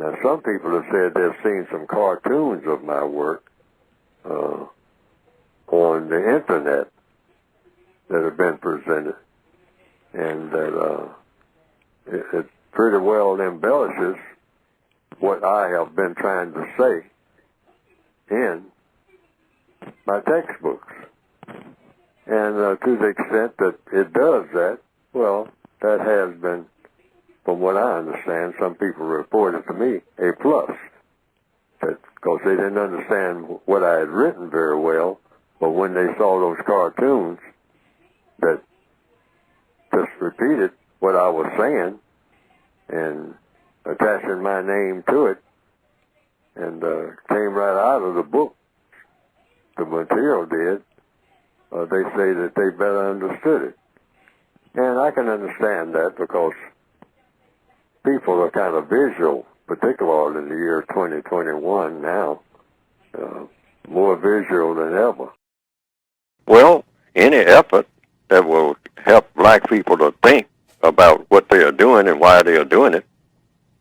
Now, some people have said they've seen some cartoons of my work on the internet that have been presented, and that it pretty well embellishes what I have been trying to say in my textbooks. And to the extent that it does that, well, that has been, from what I understand, some people reported to me, a plus. Because they didn't understand what I had written very well, but when they saw those cartoons that just repeated what I was saying and attaching my name to it, and came right out of the book, the material did, they say that they better understood it. And I can understand that because people are kind of visual, particularly in the year 2021 now, more visual than ever. Well, any effort that will help black people to think about what they are doing and why they are doing it,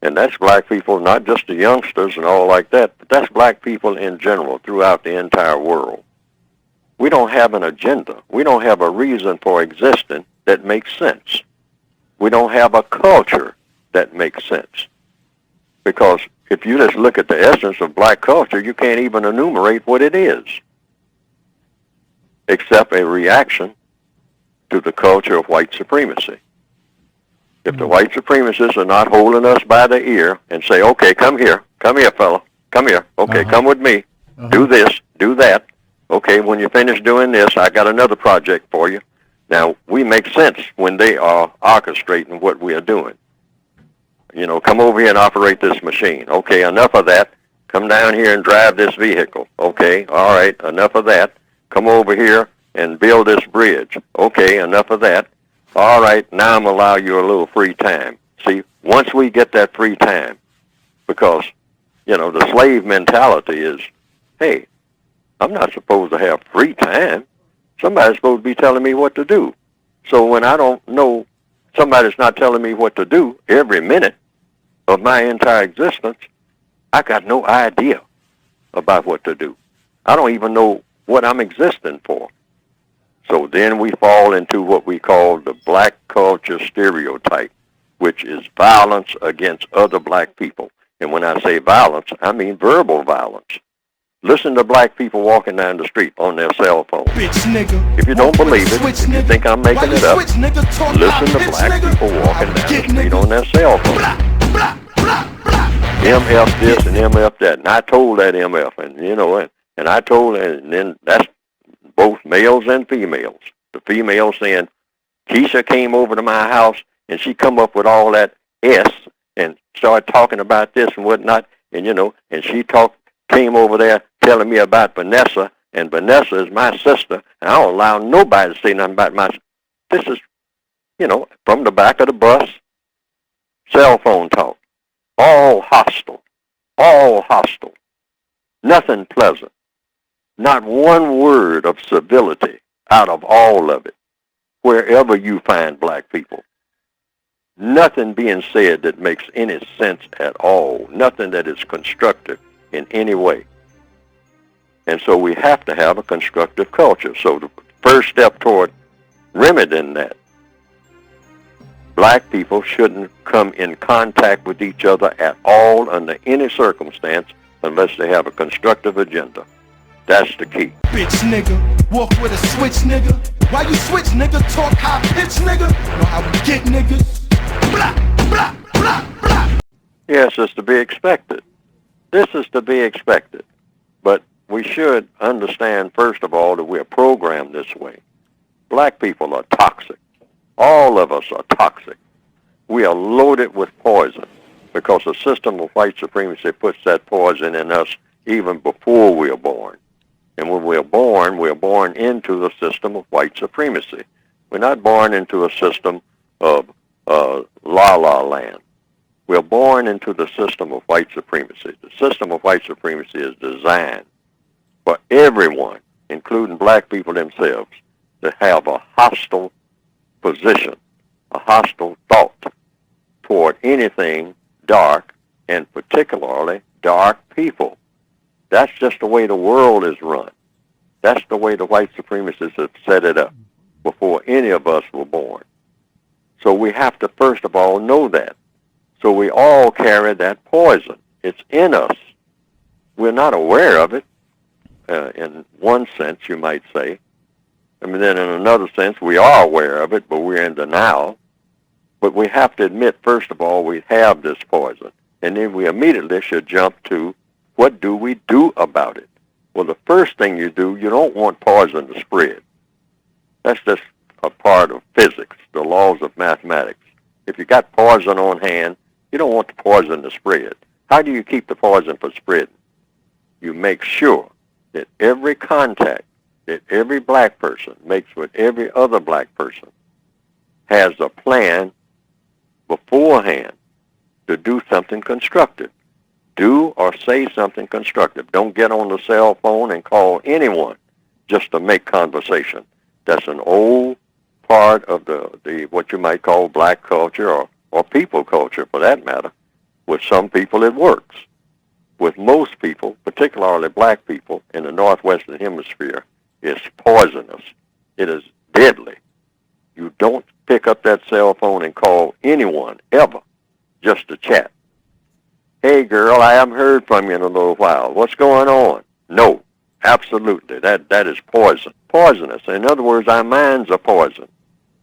and that's black people, not just the youngsters and all like that, but that's black people in general throughout the entire world. We don't have an agenda. We don't have a reason for existing that makes sense. We don't have a culture that makes sense. Because if you just look at the essence of black culture, you can't even enumerate what it is, except a reaction to the culture of white supremacy. If the white supremacists are not holding us by the ear and say, okay, come here, fella, come here, okay, come with me, do this, do that, okay, when you finish doing this, I got another project for you. Now, we make sense when they are orchestrating what we are doing. You know, come over here and operate this machine. Okay, enough of that. Come down here and drive this vehicle. Okay, all right, enough of that. Come over here and build this bridge. Okay, enough of that. All right, now I'm going to allow you a little free time. See, once we get that free time, because, you know, the slave mentality is, hey, I'm not supposed to have free time. Somebody's supposed to be telling me what to do. So when I don't know, somebody's not telling me what to do every minute of my entire existence, I got no idea about what to do. I don't even know what I'm existing for. So then we fall into what we call the black culture stereotype, which is violence against other black people. And when I say violence, I mean verbal violence. Listen to black people walking down the street on their cell phone. If you don't believe it, if you think I'm making it up, listen to black people walking down the street on their cell phone. MF this and MF that. And I told that MF, and you know, and I told, and then that's both males and females. The female saying, Keisha came over to my house and she come up with all that S and started talking about this and whatnot, and you know, and she came over there telling me about Vanessa, and Vanessa is my sister, and I don't allow nobody to say nothing about my sister. This is, you know, from the back of the bus, cell phone talk, all hostile, nothing pleasant, not one word of civility out of all of it, wherever you find black people. Nothing being said that makes any sense at all, nothing that is constructive in any way. And so we have to have a constructive culture. So the first step toward remedying that, black people shouldn't come in contact with each other at all under any circumstance unless they have a constructive agenda. That's the key. Bitch nigga, walk with a switch nigga. Why you switch nigga, talk high pitch nigga? Know how we get niggas? Blah, blah, blah, blah. Yes, it's to be expected. This is to be expected. But we should understand, first of all, that we're programmed this way. Black people are toxic. All of us are toxic. We are loaded with poison because the system of white supremacy puts that poison in us even before we are born. And when we're born into the system of white supremacy. We're not born into a system of la-la land. We're born into the system of white supremacy. The system of white supremacy is designed for everyone, including black people themselves, to have a hostile position, a hostile thought toward anything dark and particularly dark people. That's just the way the world is run. That's the way the white supremacists have set it up before any of us were born. So we have to first of all know that. So we all carry that poison. It's in us. We're not aware of it, in one sense, you might say. I mean, then in another sense, we are aware of it, but we're in denial. But we have to admit, first of all, we have this poison. And then we immediately should jump to, what do we do about it? Well, the first thing you do, you don't want poison to spread. That's just a part of physics, the laws of mathematics. If you got poison on hand, you don't want the poison to spread. How do you keep the poison from spreading? You make sure that every contact that every black person makes with every other black person has a plan beforehand to do something constructive. Do or say something constructive. Don't get on the cell phone and call anyone just to make conversation. That's an old part of the what you might call black culture or people culture for that matter. With some people it works. With most people, particularly black people in the northwestern hemisphere, it's poisonous. It is deadly. You don't pick up that cell phone and call anyone ever just to chat. Hey girl, I haven't heard from you in a little while. What's going on? No, absolutely. That is poison. Poisonous. In other words, our minds are poison.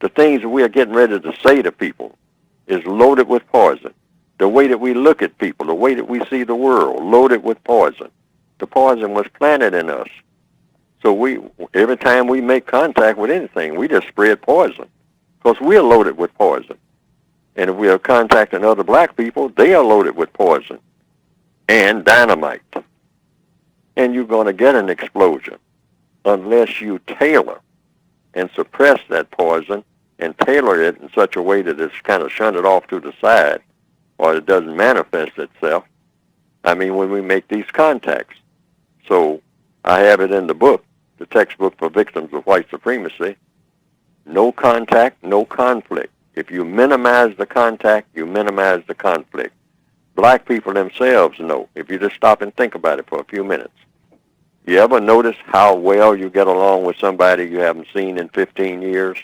The things that we are getting ready to say to people is loaded with poison. The way that we look at people, the way that we see the world, loaded with poison. The poison was planted in us. So every time we make contact with anything, we just spread poison because we're loaded with poison. And if we are contacting other black people, they are loaded with poison and dynamite. And you're going to get an explosion unless you tailor and suppress that poison and tailor it in such a way that it's kind of shunted off to the side or it doesn't manifest itself. I mean, when we make these contacts. So I have it in the book, the textbook for victims of white supremacy. No contact, no conflict. If you minimize the contact, you minimize the conflict. Black people themselves know, if you just stop and think about it for a few minutes. You ever notice how well you get along with somebody you haven't seen in 15 years?